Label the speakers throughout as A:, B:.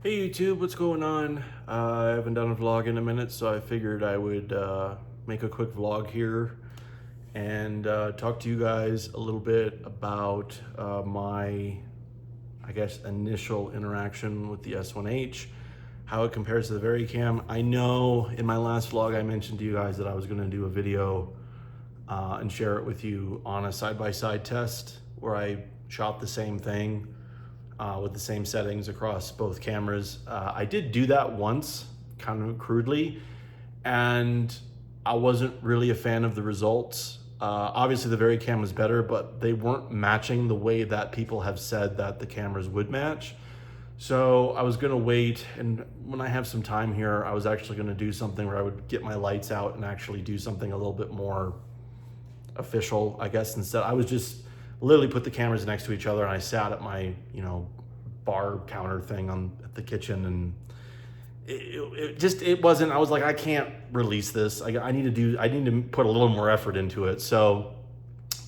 A: Hey YouTube, what's going on? I haven't done a vlog in a minute, so I figured I would make a quick vlog here and talk to you guys a little bit about my, I guess, initial interaction with the S1H, how it compares to the VariCam. I know in my last vlog I mentioned to you guys that I was going to do a video and share it with you on a side-by-side test where I shot the same thing with the same settings across both cameras. I did do that once, kind of crudely, and I wasn't really a fan of the results. Obviously the VariCam was better, but they weren't matching the way that people have said that the cameras would match. So I was gonna wait, and when I have some time here, I was actually gonna do something where I would get my lights out and actually do something a little bit more official, I guess. Instead, I was just literally put the cameras next to each other and I sat at my, bar counter thing at the kitchen, and it wasn't, I was like, I can't release this. I need to put a little more effort into it. So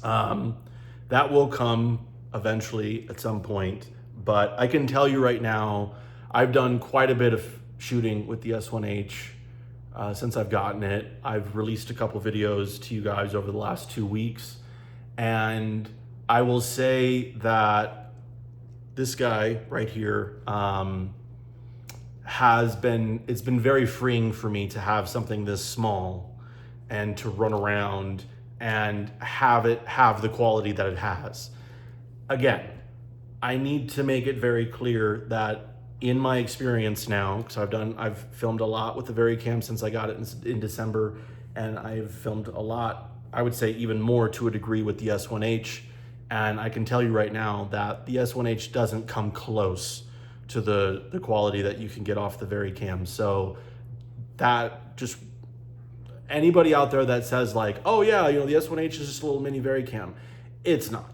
A: that will come eventually at some point, but I can tell you right now, I've done quite a bit of shooting with the S1H since I've gotten it. I've released a couple videos to you guys over the last 2 weeks, and I will say that this guy right here it's been very freeing for me to have something this small and to run around and have it have the quality that it has. Again, I need to make it very clear that in my experience now, because I've filmed a lot with the VariCam since I got it in December, and I've filmed a lot, I would say even more to a degree, with the S1H. And I can tell you right now that the S1H doesn't come close to the quality that you can get off the VariCam. So that just, anybody out there that says like, oh yeah, the S1H is just a little mini VariCam, it's not.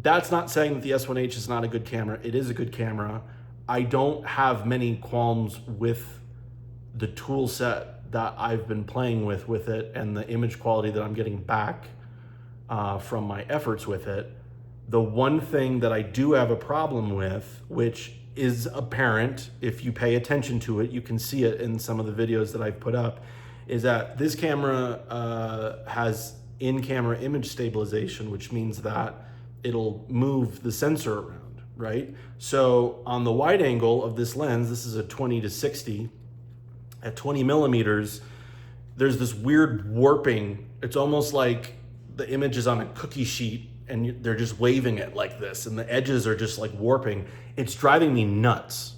A: That's not saying that the S1H is not a good camera. It is a good camera. I don't have many qualms with the tool set that I've been playing with it and the image quality that I'm getting back from my efforts with it. The one thing that I do have a problem with, which is apparent if you pay attention to it, you can see it in some of the videos that I've put up, is that this camera has in-camera image stabilization, which means that it'll move the sensor around, right? So on the wide angle of this lens, this is a 20-60, at 20 millimeters, there's this weird warping. It's almost like the image is on a cookie sheet and they're just waving it like this, and the edges are just like warping. It's driving me nuts.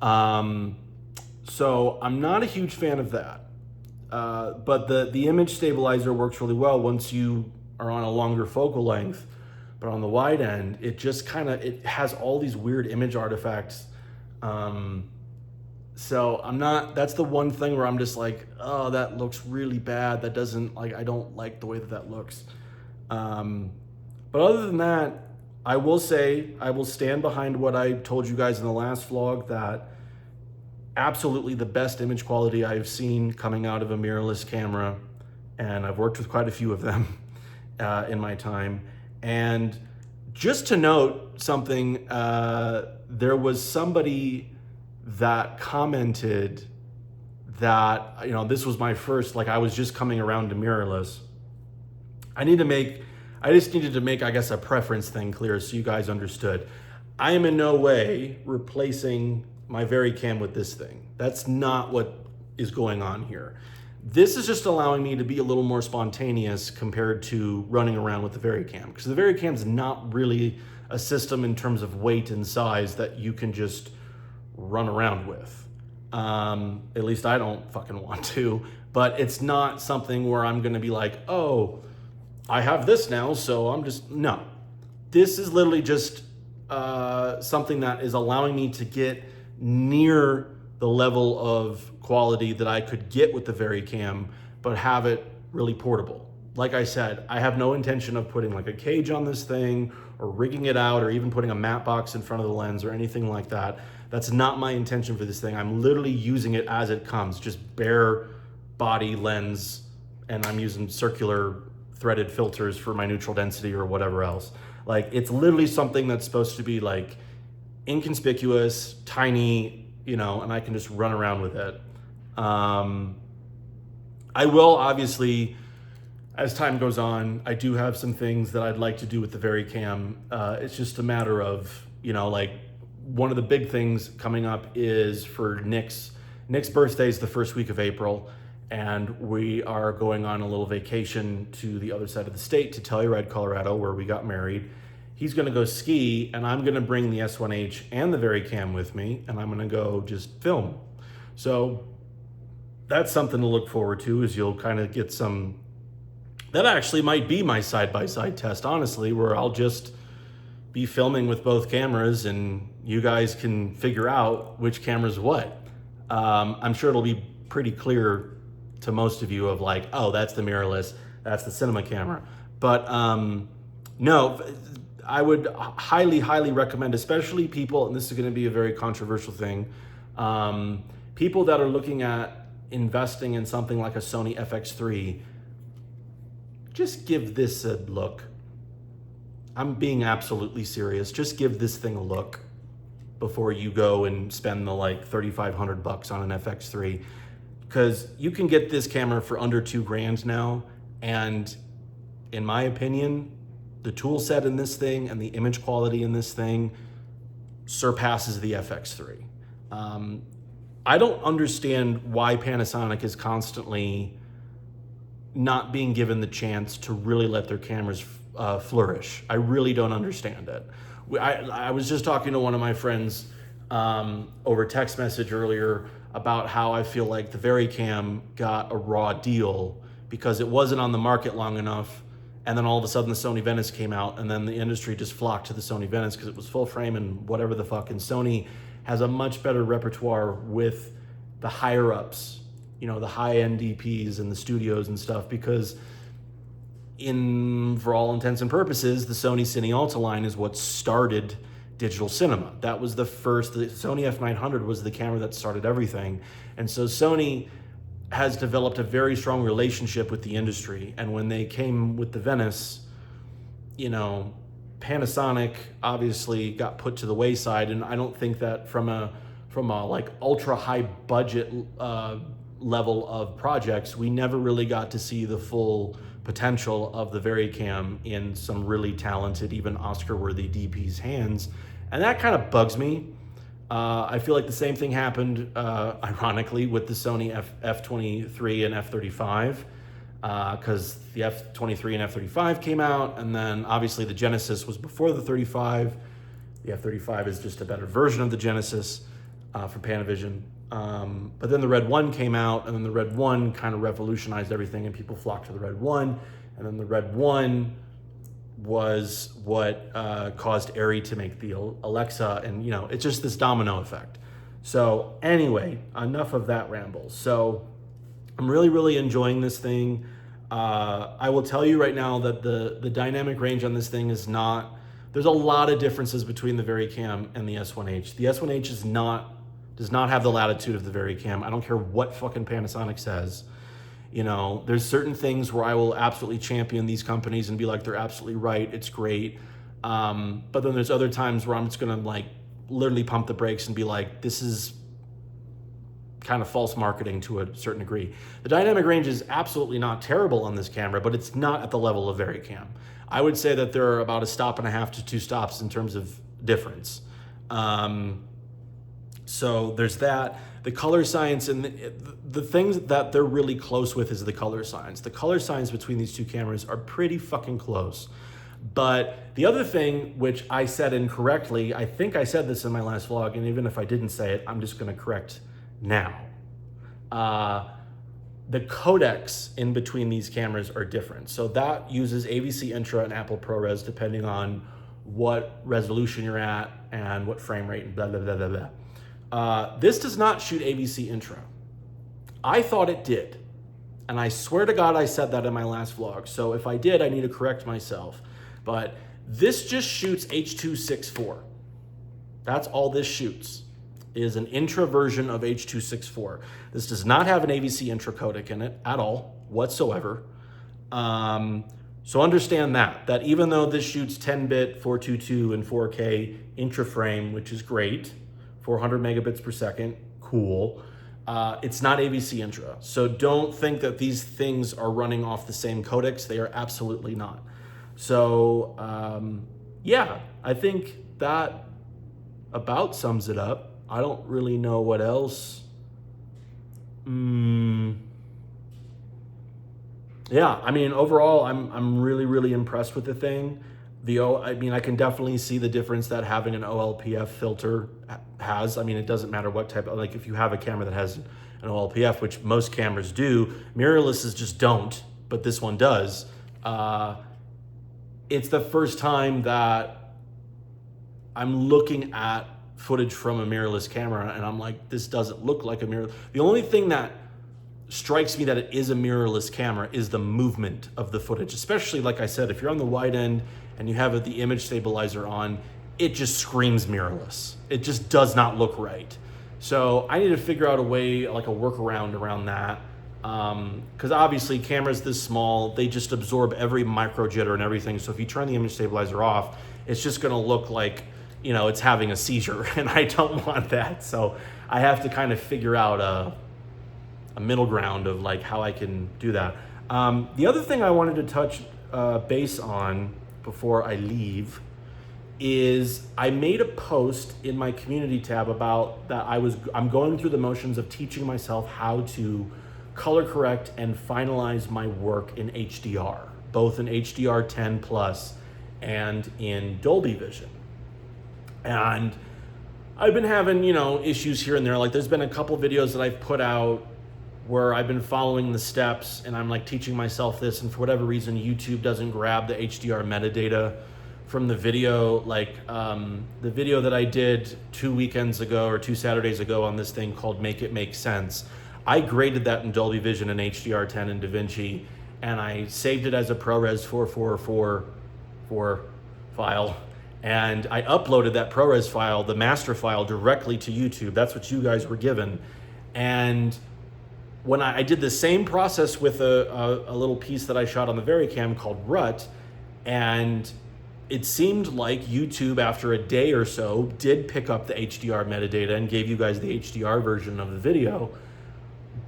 A: So I'm not a huge fan of that. But the image stabilizer works really well once you are on a longer focal length. But on the wide end, it just it has all these weird image artifacts. So that's the one thing where I'm just like, oh, that looks really bad. That doesn't, I don't like the way that looks. But other than that, I will say, I will stand behind what I told you guys in the last vlog, that absolutely the best image quality I've seen coming out of a mirrorless camera. And I've worked with quite a few of them in my time. And just to note something, there was somebody that commented that, this was my first, I was just coming around to mirrorless. I just needed to make, I guess, a preference thing clear so you guys understood. I am in no way replacing my VariCam with this thing. That's not what is going on here. This is just allowing me to be a little more spontaneous compared to running around with the VariCam, because the VariCam is not really a system in terms of weight and size that you can just run around with. At least I don't fucking want to, but it's not something where I'm gonna be like, oh, I have this now, so no. This is literally just something that is allowing me to get near the level of quality that I could get with the VariCam, but have it really portable. Like I said, I have no intention of putting a cage on this thing or rigging it out or even putting a matte box in front of the lens or anything like that. That's not my intention for this thing. I'm literally using it as it comes, just bare body lens, and I'm using circular threaded filters for my neutral density or whatever else. It's literally something that's supposed to be inconspicuous, tiny, you know, and I can just run around with it. I will obviously, as time goes on, I do have some things that I'd like to do with the VariCam. It's just a matter of, you know, like one of the big things coming up is for Nick's birthday is the first week of April, and we are going on a little vacation to the other side of the state to Telluride, Colorado, where we got married. He's gonna go ski, and I'm gonna bring the S1H and the VariCam with me, and I'm gonna go just film. So that's something to look forward to, is you'll kind of get some, that actually might be my side-by-side test, honestly, where I'll just be filming with both cameras and you guys can figure out which camera's what. I'm sure it'll be pretty clear to most of you of like, oh, that's the mirrorless, that's the cinema camera. But no, I would highly, highly recommend, especially people, and this is gonna be a very controversial thing, people that are looking at investing in something like a Sony FX3, just give this a look. I'm being absolutely serious. Just give this thing a look before you go and spend the like $3,500 on an FX3, because you can get this camera for under $2,000 now. And in my opinion, the tool set in this thing and the image quality in this thing surpasses the FX3. I don't understand why Panasonic is constantly not being given the chance to really let their cameras flourish. I really don't understand it. I was just talking to one of my friends over text message earlier about how I feel like the VariCam got a raw deal because it wasn't on the market long enough, and then all of a sudden the Sony Venice came out, and then the industry just flocked to the Sony Venice because it was full frame and whatever the fuck. And Sony has a much better repertoire with the higher ups, you know, the high-end DPs and the studios and stuff, because for all intents and purposes, the Sony Cine Alta line is what started digital cinema. That was the Sony F900 was the camera that started everything. And so Sony has developed a very strong relationship with the industry. And when they came with the Venice, you know, Panasonic obviously got put to the wayside. And I don't think that from a like ultra high budget level of projects, we never really got to see the full potential of the VariCam in some really talented, even Oscar-worthy DP's hands. And that kind of bugs me. I feel like the same thing happened, ironically, with the Sony F23 and F35, because the F23 and F35 came out, and then obviously the Genesis was before the 35. The F35 is just a better version of the Genesis from Panavision. But then the Red 1 came out, and then the Red 1 kind of revolutionized everything, and people flocked to the Red 1. And then the Red 1 was what caused Arri to make the Alexa, and you know, it's just this domino effect. So anyway, enough of that ramble. So I'm really, really enjoying this thing. I will tell you right now that the dynamic range on this thing is not, there's a lot of differences between the VariCam and the S1H. The S1H does not have the latitude of the VariCam. I don't care what fucking Panasonic says. You know, there's certain things where I will absolutely champion these companies and be like, they're absolutely right, it's great. But then there's other times where I'm just gonna like literally pump the brakes and be like, this is kind of false marketing to a certain degree. The dynamic range is absolutely not terrible on this camera, but it's not at the level of VariCam. I would say that there are about 1.5 to 2 stops in terms of difference. So there's that. The color science, and the things that they're really close with is the color science. The color science between these two cameras are pretty fucking close. But the other thing, which I said incorrectly, I think I said this in my last vlog, and even if I didn't say it, I'm just gonna correct now. The codecs in between these cameras are different. So that uses AVC Intra and Apple ProRes depending on what resolution you're at and what frame rate and blah, blah, blah, blah, blah. This does not shoot AVC Intra. I thought it did. And I swear to God I said that in my last vlog. So if I did, I need to correct myself. But this just shoots H.264. That's all this shoots, is an Intra version of H.264. This does not have an AVC Intra codec in it at all, whatsoever. So understand that even though this shoots 10-bit, 422 and 4K intra-frame, which is great, 400 megabits per second, cool, it's not AVC intra. So don't think that these things are running off the same codecs. They are absolutely not. So yeah, I think that about sums it up. I don't really know what else. Yeah, I mean, overall, I'm really, really impressed with the thing. I mean, I can definitely see the difference that having an OLPF filter has. I mean, it doesn't matter what type of, like if you have a camera that has an OLPF, which most cameras do, mirrorlesses just don't, but this one does. It's the first time that I'm looking at footage from a mirrorless camera and I'm like, this doesn't look like a mirror. The only thing that strikes me that it is a mirrorless camera is the movement of the footage, especially like I said, if you're on the wide end and you have the image stabilizer on, it just screams mirrorless. It just does not look right. So I need to figure out a way, like a workaround around that. Because obviously cameras this small, they just absorb every micro jitter and everything. So if you turn the image stabilizer off, it's just gonna look like, you know, it's having a seizure, and I don't want that. So I have to kind of figure out a middle ground of like how I can do that. The other thing I wanted to touch base on before I leave is I made a post in my community tab about that I'm going through the motions of teaching myself how to color correct and finalize my work in HDR, both in HDR 10 plus and in Dolby Vision. And I've been having, you know, issues here and there. Like there's been a couple videos that I've put out where I've been following the steps and I'm like teaching myself this, and for whatever reason, YouTube doesn't grab the HDR metadata from the video. Like the video that I did 2 weekends ago or 2 Saturdays ago on this thing called Make It Make Sense, I graded that in Dolby Vision and HDR 10 in DaVinci, and I saved it as a ProRes 4444 file. And I uploaded that ProRes file, the master file, directly to YouTube. That's what you guys were given. And when I did the same process with a little piece that I shot on the Varicam called Rut, and it seemed like YouTube, after a day or so, did pick up the HDR metadata and gave you guys the HDR version of the video.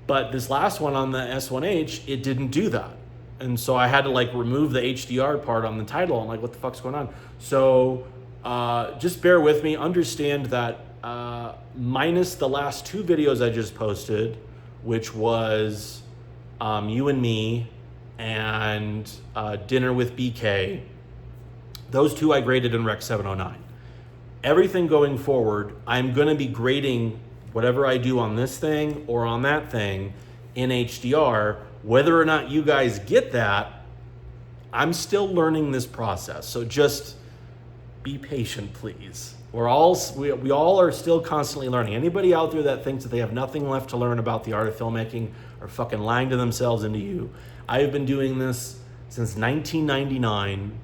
A: But this last one on the S1H, it didn't do that. And so I had to like remove the HDR part on the title. I'm like, what the fuck's going on? So just bear with me. Understand that minus the last 2 videos I just posted, which was You and Me and Dinner with BK, those 2 I graded in Rec 709. Everything going forward, I'm gonna be grading whatever I do on this thing or on that thing in HDR. Whether or not you guys get that, I'm still learning this process. So just be patient, please. We all are still constantly learning. Anybody out there that thinks that they have nothing left to learn about the art of filmmaking are fucking lying to themselves and to you. I've been doing this since 1999,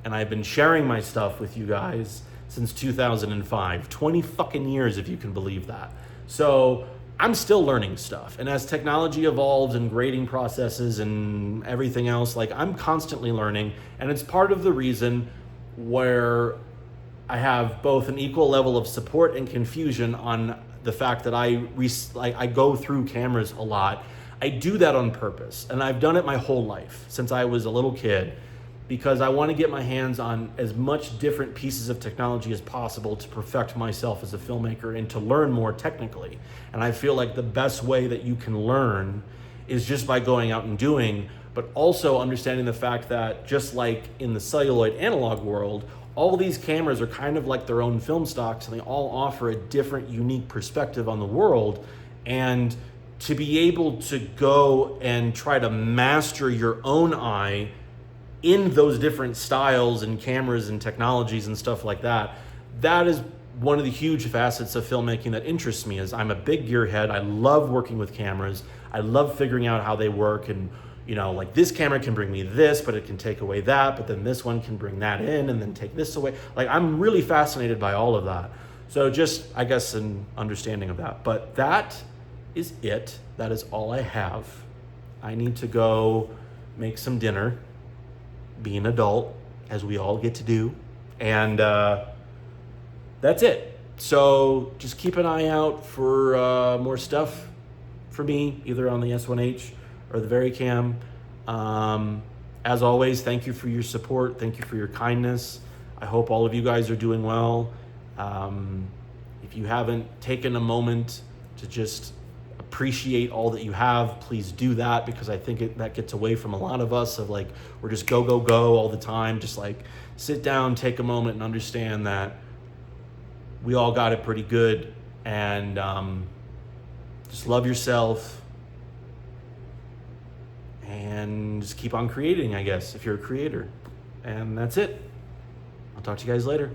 A: and I've been sharing my stuff with you guys since 2005. 20 fucking years, if you can believe that. So I'm still learning stuff. And as technology evolves and grading processes and everything else, like I'm constantly learning. And it's part of the reason where I have both an equal level of support and confusion on the fact that I go through cameras a lot. I do that on purpose. And I've done it my whole life since I was a little kid, because I want to get my hands on as much different pieces of technology as possible to perfect myself as a filmmaker and to learn more technically. And I feel like the best way that you can learn is just by going out and doing, but also understanding the fact that just like in the celluloid analog world, all these cameras are kind of like their own film stocks, and they all offer a different, unique perspective on the world. And to be able to go and try to master your own eye in those different styles and cameras and technologies and stuff like that, that is one of the huge facets of filmmaking that interests me. Is I'm a big gearhead. I love working with cameras. I love figuring out how they work, and you know, like this camera can bring me this, but it can take away that, but then this one can bring that in and then take this away. Like I'm really fascinated by all of that. So just, I guess, an understanding of that. But that is it. That is all I have. I need to go make some dinner. be an adult, as we all get to do. And that's it. So just keep an eye out for more stuff for me, either on the S1H or the VariCam. As always, thank you for your support. Thank you for your kindness. I hope all of you guys are doing well. If you haven't taken a moment to just appreciate all that you have, please do that, because I think that gets away from a lot of us of like, we're just go, go, go all the time. Just like sit down, take a moment and understand that we all got it pretty good, and just love yourself and just keep on creating, I guess, if you're a creator. And that's it. I'll talk to you guys later.